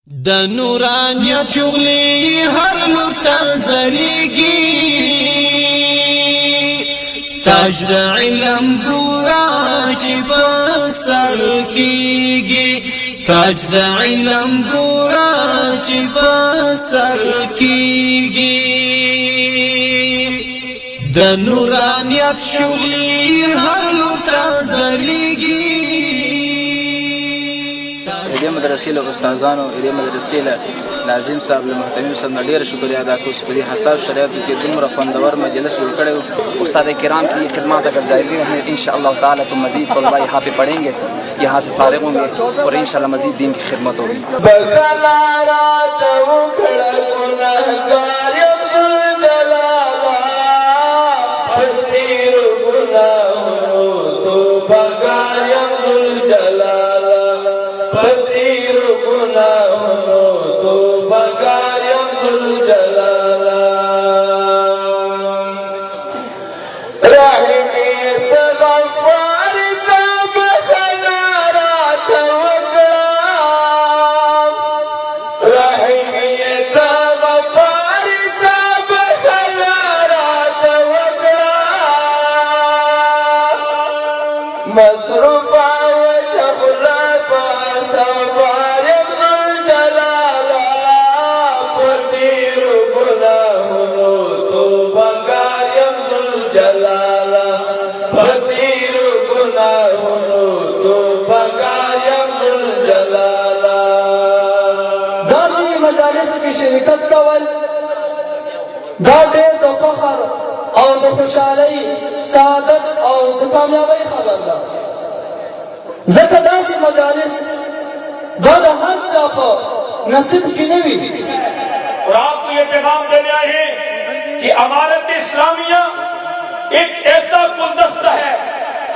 د نورانیت شغلی هر لور ته زریږي تاج د علم ګورا چې په سر کېږي تاج د علم ګورا چې په سر کېږي د نورانیت شغلی هر لور ته زریږي دې مدرسې له استادانو دې مدرسې له لازم صاحب له محترم صاحب ډېر شکریہ ادا کوم چې په دې حساس شرایطو کې دومره خوندور مجلس جوړ کړی استاد کرام کی خدمات اگر جاری رہیں انشاءاللہ تعالی تو مزید طلباء یہاں پہ پڑھیں گے یہاں سے فارغ ہوں گے اور انشاءاللہ مزید دین کی خدمت ہوگی شرکت کول دا ډېر د فخر او د خوشحالۍ سعادت او د کامیابۍ خبر ده ځکه داسې مجالس دا د هر چا په نصیب کې نه وي اور آپ کو یہ پیغام دینے آئے ہیں کہ امارت اسلامیہ ایک ایسا گلدستہ ہے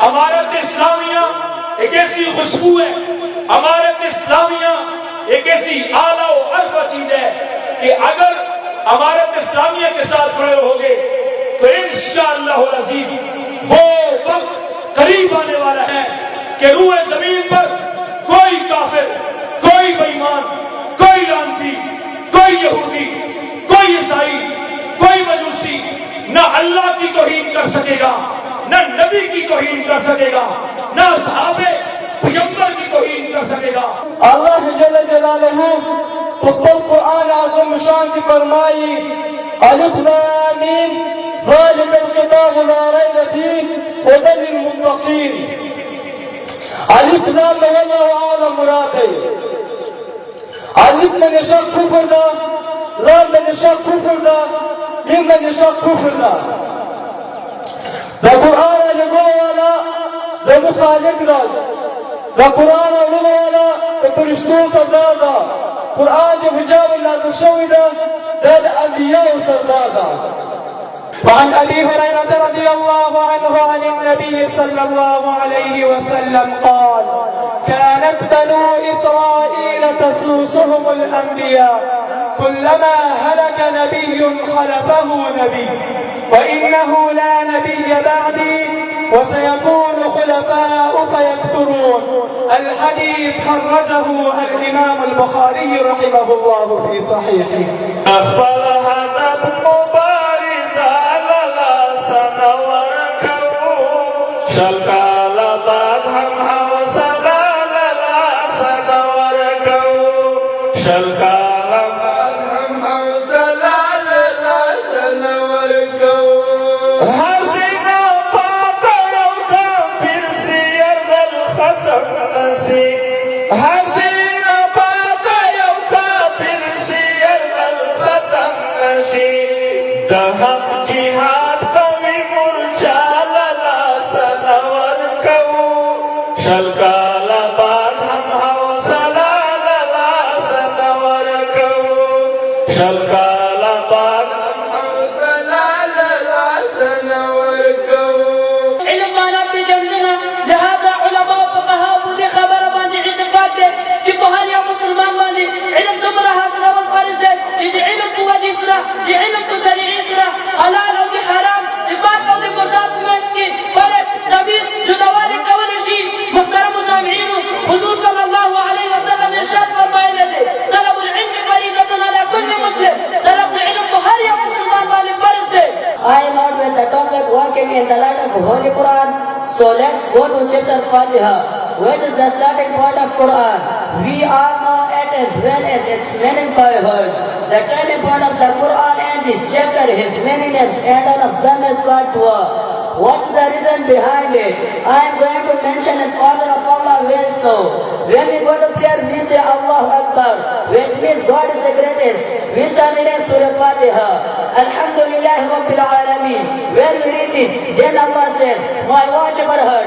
امارت اسلامیہ ایک ایسی خوشبو ہے امارت اسلامیہ ایک ایسی اعلیٰ و عرفہ چیز ہے کہ اگر امارت اسلامیہ کے ساتھ کھڑے ہوگے تو انشاءاللہ العزیز وہ وقت قریب آنے والا ہے کہ روح زمین پر کوئی کافر کوئی بے ایمان کوئی لعنتی کوئی یہودی کوئی عیسائی کوئی مجوسی نہ اللہ کی توہین کر سکے گا نہ نبی کی توہین کر سکے گا نہ صحابہ پیغمبر کی توہین کر سکے گا اللہ جل جلالہ خپل قرآن اعظم شان کی فرمائی الف لام میم ذلک الکتاب لا ریب فیہ ھدی للمتقین الف لام والله اعلم مراد ہے الف من شق کفر دا لام من شق کفر دا میم من شق کفر دا دا قرآن لگو والا دا مخالق دا دا قرآن اولو والا دا پرشتو سردار دا قرآن جب حجاب نازل شوی دا دا انبیاء سردار دا وعن أبي هريرة رضي الله عنه عن النبي صلى الله عليه وسلم قال كانت بنو إسرائيل تسوسهم الأنبياء كلما هلك نبي خلفه نبي وإنه لا نبي بعدي وسيكون خلفاء فيكثرون الحديث خرجه الإمام البخاري رحمه الله في صحيحه أخبر هذا مبارزة للا سنوركو شلقال بعد هم حوصلا للا سنوركو شلقال بعد هم حوصلا للا سنوركو حسنا فاطر وكافر سير الخطر نسي حسنا فاطر وكافر سير الخطر نسي دهم جهاد قوي مرجال لا سنور كو شلقال بعد هم حوصلا لا سنور of Holy Quran. So let's go to chapter Fatiha, which is the starting point of Quran. We all know it as well as its meaning by heart. The turning point of the Quran and this chapter, his many names, and all of them is called dua. What's the reason behind it? I am going to mention as Father of Allah will so. When we go to prayer, we say Allahu Akbar, which means God is the greatest. We start reading Surah Fatiha. Alhamdulillah Rabbil Alameen. When we read this, then Allah says, my worshipper heard.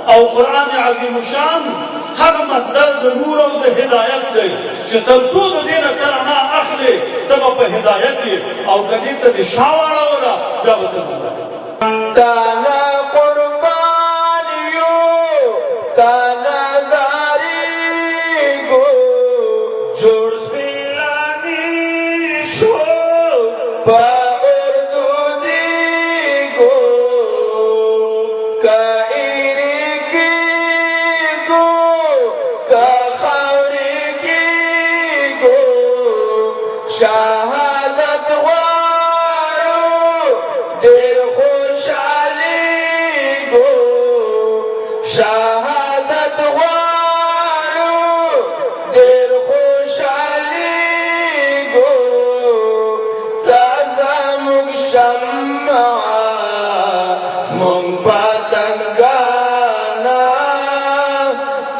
او قرآن عظیم شان هر مصدر د نور او د هدایت دی چې تر څو د دې نه کرنا اخلي ته په هدایت او د دې ته د شاوړه ولا دا به تانا قربان یو تانا زاری گو جوړ سپیلانی شو په اردو دی گو شهادت غواړو ډېر خوشالي ګو شهادت غواړو ډېر خوشالي ګو تازه موږ شمع موږ پتنګانا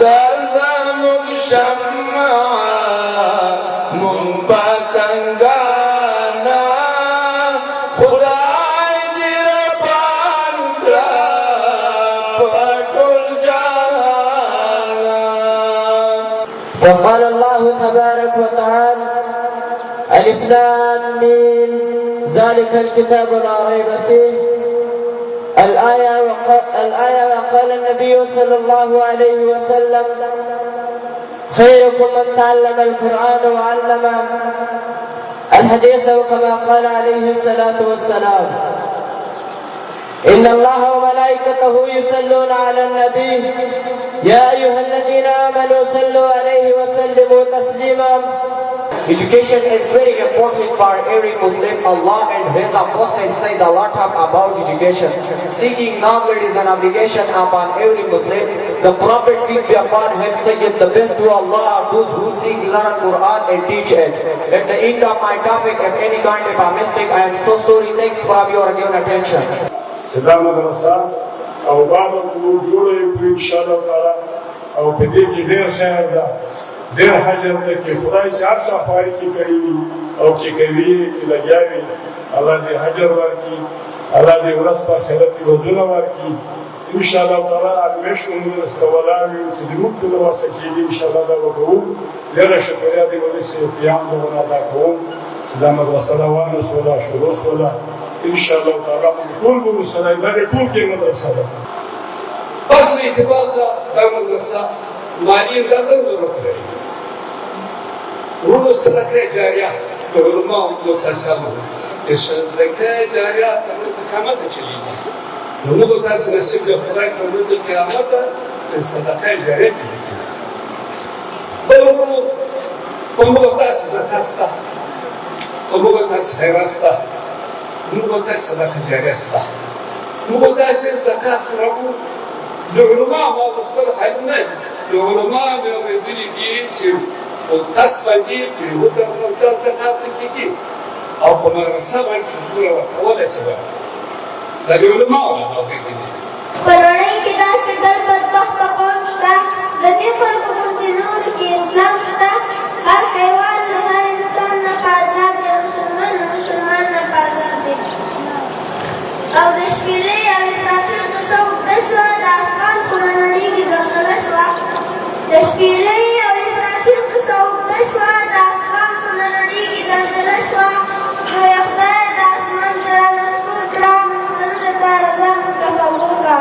تازه موږ شمع پتنگانا خدای دی ربان کرا پټول جانا. وقال الله تبارك وتعالى ألف لام ميم ذلك الكتاب لا ريب فيه. الآية وقال النبي صلى الله عليه وسلم خيركم من تعلم القرآن وعلمه. الحديث كما قال عليه الصلاة والسلام إن الله وملائكته يصلون على النبي يا أيها الذين آمنوا صلوا عليه وسلموا تسليما. Education is very important for every Muslim. Allah and His Apostle said a lot about education. Seeking knowledge is an obligation upon every Muslim. The Prophet, peace be upon him, said the best to Allah are those who seek, learn Quran and teach it. At the end of my topic, if any kind of a mistake, I am so sorry. Thanks for your given attention. Salam madrasa, او بعد الوجود ان شاء الله تعالى او بدي كبير خير ده ډېر حاجت ده چې خدای چې هر څه خواري کې کوي او چې کوي لګیاوي الله دې حجر ورکړي الله دې ورځ په آخرت کې وزونه ورکړي ان شاء الله تعالی اډمیشن ورسته ولاړ چې د موږ ټول واسه کېږي ان شاء الله دا وکړو ډېره شکریا دې ولې چې قیام دونه ادا کوم چې دا مدرسه روانه سوله شروع سوله ان شاء الله تعالی ټول به سره دا ټول کې مدرسه ده بس اعتبار دا مدرسه مالی امداد ضرورت لري ورو صدقه جاریه د علماء د تسامح د صدقه جاریه تر قیامت چلیږي نو موږ تاسو نصیب د خدای په نوم د قیامت د صدقه جاریه کوي بل موږ تاسو زکات ستا موږ تاسو خیرات ستا موږ تاسو صدقه جاریه ستا موږ تاسو زکات سره د علماء ما په خپل حال نه العلماء بيقولوا دي والقسمة دي بيقولوا الرسالة زكاة كيكي أو كما الرسالة الكفورة ولا سبب ده العلماء ولا بيقولوا وخت قوم شته د دې خلکو غوندې نورو کې اسلام شته هر حیوان له هر انسان نه په آزاد دی مسلمان له مسلمان نه په آزاد دی او د شپېلۍ او اسرافیل قصه اوږده شوه د افغان خو نه نړېږي زلزله شوه د شپېلۍ او اسرافیل قصه اوږده شوه د افغان خو نه نړېږي زلزله شوه نو یا خدای د اسمان ته رانسکور کړه منلو ته رضا مکفه وکړه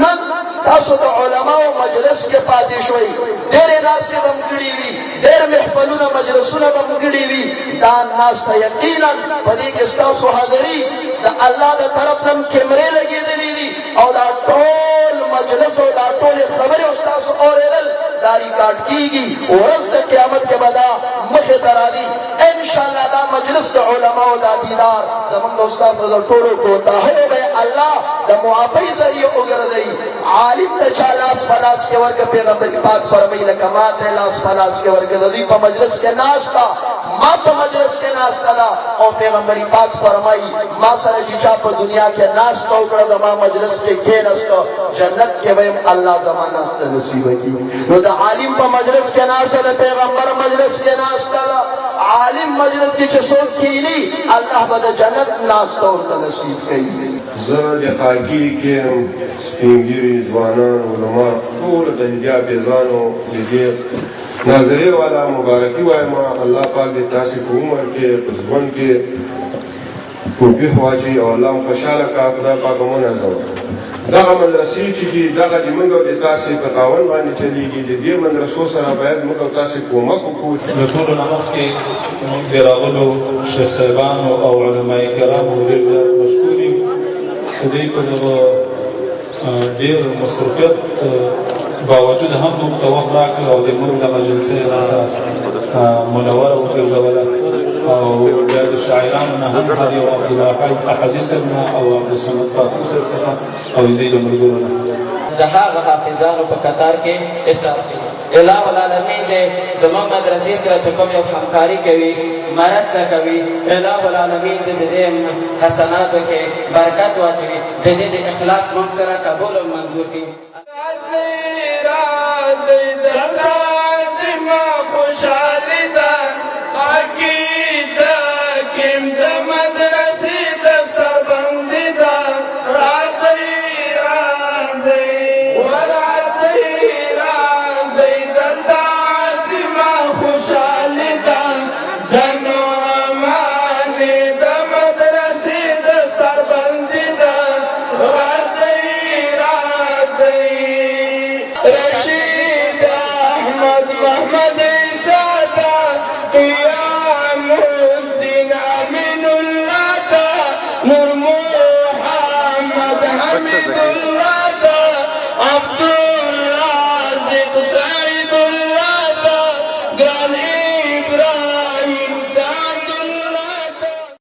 نن تاسو د علماو مجلس کې پاتې شوئ ډېرې ناستې به م کړي وي ډېر محفلونه مجلسونه به م کړي وي دا ناسته یقینا په دې کې ستاسو حاضري د الله د طرف نه م کیمرې لګېدلې دي او دا ټول مجلس او دا ټولې خبرې او ستاسو اورېدل دا ریکارډ کېږي ورځ د قیامت کې به دا مخې ته راځي انشاءالله دا مجلس د علماو دا دیدار زموږ او ستاسو د ټولو کوتاهیو به الله د معافۍ ذریعه وګرځوي عالم ته چا لاس په لاس کې ورکړه پیغمبر پاک فرمایي لکه ما ته لاس په لاس کې ورکړه د دوی په مجلس کې ناسته ما په مجلس کې ناسته ده او پیغمبر پاک فرمایي ما سره چې چا په دنیا کې ناسته وکړه د ما مجلس کې کېناسته جنت کې به الله زما ناسته نصیب کړي نو د عالم په مجلس کې ناسته د پیغمبر مجلس کې ناسته ده عالم مجلس کې چې څوک کښېني الله به د جنت ناسته ورته نصیب کوي زه د خاکي کې سپین ږیري ځوانان علما ټول د انډیا پیزانو د دې ناظرې والا مبارکي وایم الله پاک دې تاسې په عمر کې په ژوند کې ټوپي واچوي او الله هم خوشحاله کړه خدای پاک هم ونازوه دغه مدرسې چې دي دغه د موږ او د تاسې په تاوان باندې چلېږي د دې مدرسو سره باید موږ او تاسې کومک وکړو د ټولو نه مخکې موږ د راغلو شیخ صاحبانو او علمای کرامو ډېر زیات مشکور یو چې دوی په دغه ډېر مصروفیت باوجود هم موږ ته وخت راکړ او د موږ دغه جلسې منوره وګرځوله او بیا د شاعرانو نه هم هر یو عبدالواحد احدي صاحب نه او عبدالصمد فاصل صاحب څخه او د دوی د ملګرو نه د هغه حافظانو په قطار کې حساب اله العالمین دې زموږ مدرسې سره چې کوم یو همکاري کوي مرسته کوي اله العالمین دې د دې حسناتو کې برکت واچوي د دې د اخلاص موږ سره قبول او منظور کړي راځي راځي د لازمه خوشحالي ده